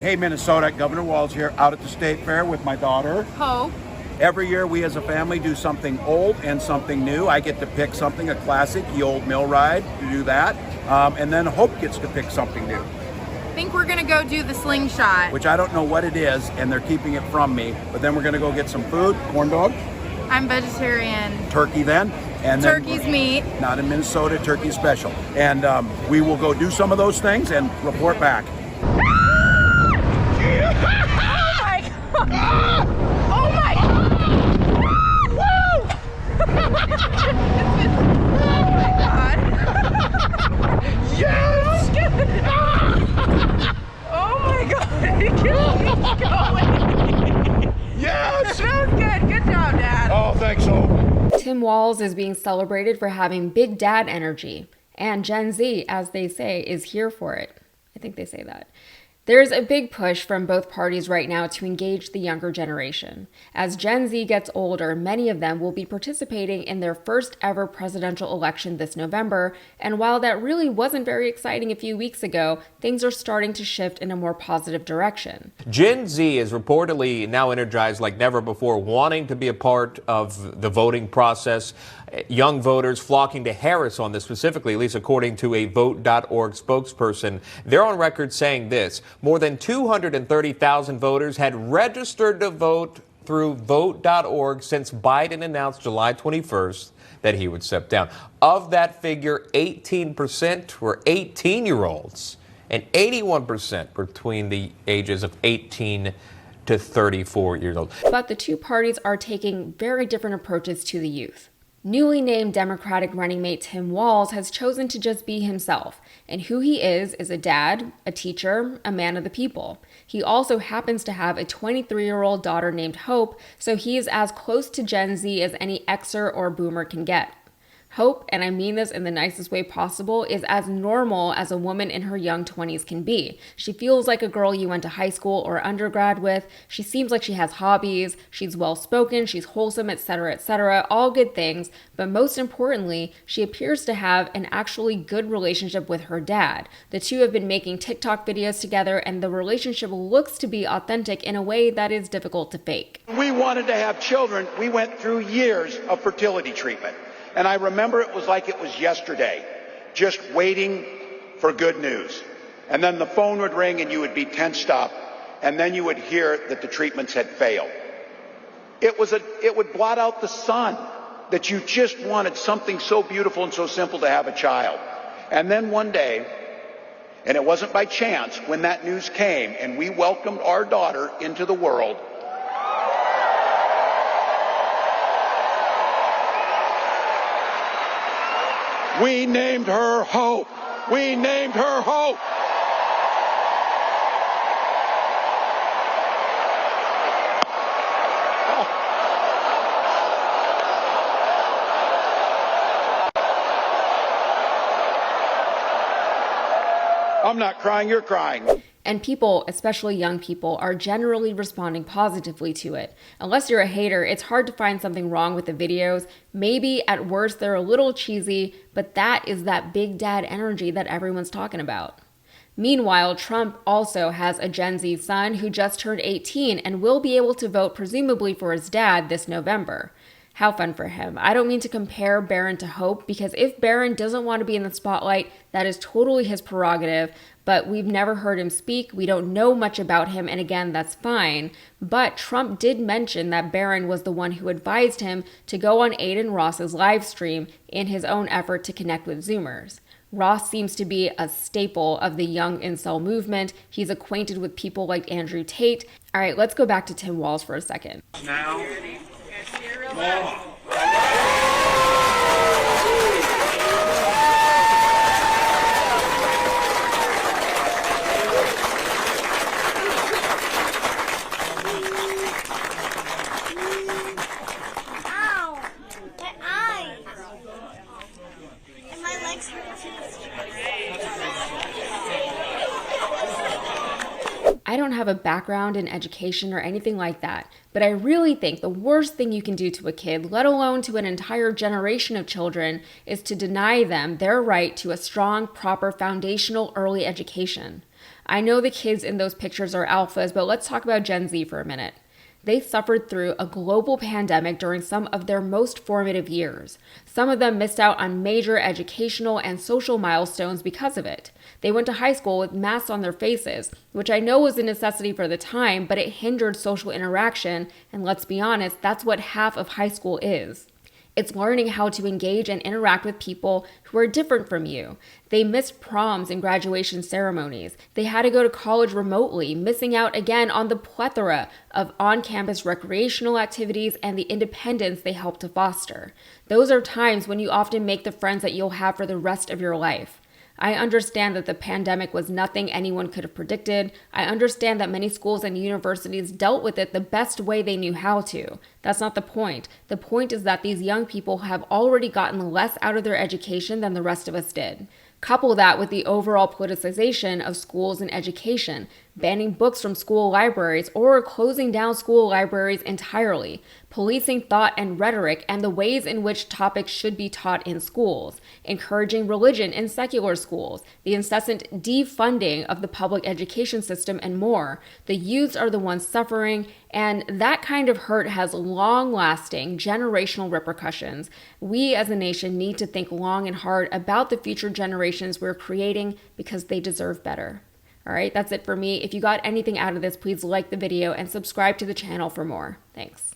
Hey Minnesota, Governor Walz here, out at the State Fair with my daughter. Hope. Every year we as a family do something old and something new. I get to pick something, a classic, the old mill ride, to do that. And then Hope gets to pick something new. I think we're gonna go do the slingshot. Which I don't know what it is, and they're keeping it from me. But then we're gonna go get some food, corn dog. I'm vegetarian. Turkey then. And Turkey's then, meat. Not in Minnesota, turkey special. And we will go do some of those things and report back. Oh my god! Woo! Oh my god! Yes! Oh my god! It keeps going. Yes! That was good. Good job, Dad. Oh, thanks, Hope. Tim Walz is being celebrated for having big dad energy, and Gen Z, as they say, is here for it. I think they say that. There's a big push from both parties right now to engage the younger generation. As Gen Z gets older, many of them will be participating in their first ever presidential election this November, and while that really wasn't very exciting a few weeks ago, things are starting to shift in a more positive direction. Gen Z is reportedly now energized like never before, wanting to be a part of the voting process. Young voters flocking to Harris on this specifically, at least according to a Vote.org spokesperson. They're on record saying this: more than 230,000 voters had registered to vote through Vote.org since Biden announced July 21st that he would step down. Of that figure, 18% were 18-year-olds and 81% between the ages of 18 to 34 years old. But the two parties are taking very different approaches to the youth. Newly named Democratic running mate Tim Walz has chosen to just be himself, and who he is a dad, a teacher, a man of the people. He also happens to have a 23-year-old daughter named Hope, so he is as close to Gen Z as any Xer or Boomer can get. Hope, and I mean this in the nicest way possible, is as normal as a woman in her young 20s can be. She feels like a girl you went to high school or undergrad with. She seems like she has hobbies, she's well-spoken, she's wholesome, etc., all good things. But most importantly, she appears to have an actually good relationship with her dad. The two have been making TikTok videos together, and the relationship looks to be authentic in a way that is difficult to fake. We wanted to have children. We went through years of fertility treatment. And I remember it was like it was yesterday, just waiting for good news. And then the phone would ring and you would be tensed up, and then you would hear that the treatments had failed. It would blot out the sun, that you just wanted something so beautiful and so simple to have a child. And then one day, and it wasn't by chance, when that news came and we welcomed our daughter into the world, we named her Hope. We named her Hope. I'm not crying, you're crying. And people, especially young people, are generally responding positively to it. Unless you're a hater, it's hard to find something wrong with the videos. Maybe at worst they're a little cheesy, but that is that big dad energy that everyone's talking about. Meanwhile, Trump also has a Gen Z son who just turned 18 and will be able to vote presumably for his dad this November. How fun for him. I don't mean to compare Barron to Hope, because if Barron doesn't want to be in the spotlight, that is totally his prerogative, but we've never heard him speak. We don't know much about him, and again, that's fine. But Trump did mention that Barron was the one who advised him to go on Aiden Ross's live stream in his own effort to connect with Zoomers. Ross seems to be a staple of the young incel movement. He's acquainted with people like Andrew Tate. All right, let's go back to Tim Walz for a second. Now, I don't have a background in education or anything like that, but I really think the worst thing you can do to a kid, let alone to an entire generation of children, is to deny them their right to a strong, proper, foundational early education. I know the kids in those pictures are alphas, but let's talk about Gen Z for a minute. They suffered through a global pandemic during some of their most formative years. Some of them missed out on major educational and social milestones because of it. They went to high school with masks on their faces, which I know was a necessity for the time, but it hindered social interaction, and let's be honest, that's what half of high school is. It's learning how to engage and interact with people who are different from you. They missed proms and graduation ceremonies. They had to go to college remotely, missing out again on the plethora of on-campus recreational activities and the independence they helped to foster. Those are times when you often make the friends that you'll have for the rest of your life. I understand that the pandemic was nothing anyone could have predicted. I understand that many schools and universities dealt with it the best way they knew how to. That's not the point. The point is that these young people have already gotten less out of their education than the rest of us did. Couple that with the overall politicization of schools and education, banning books from school libraries or closing down school libraries entirely, policing thought and rhetoric and the ways in which topics should be taught in schools, encouraging religion in secular schools, the incessant defunding of the public education system, and more. The youths are the ones suffering, and that kind of hurt has long-lasting generational repercussions. We as a nation need to think long and hard about the future generations we're creating because they deserve better. All right, that's it for me. If you got anything out of this, please like the video and subscribe to the channel for more. Thanks.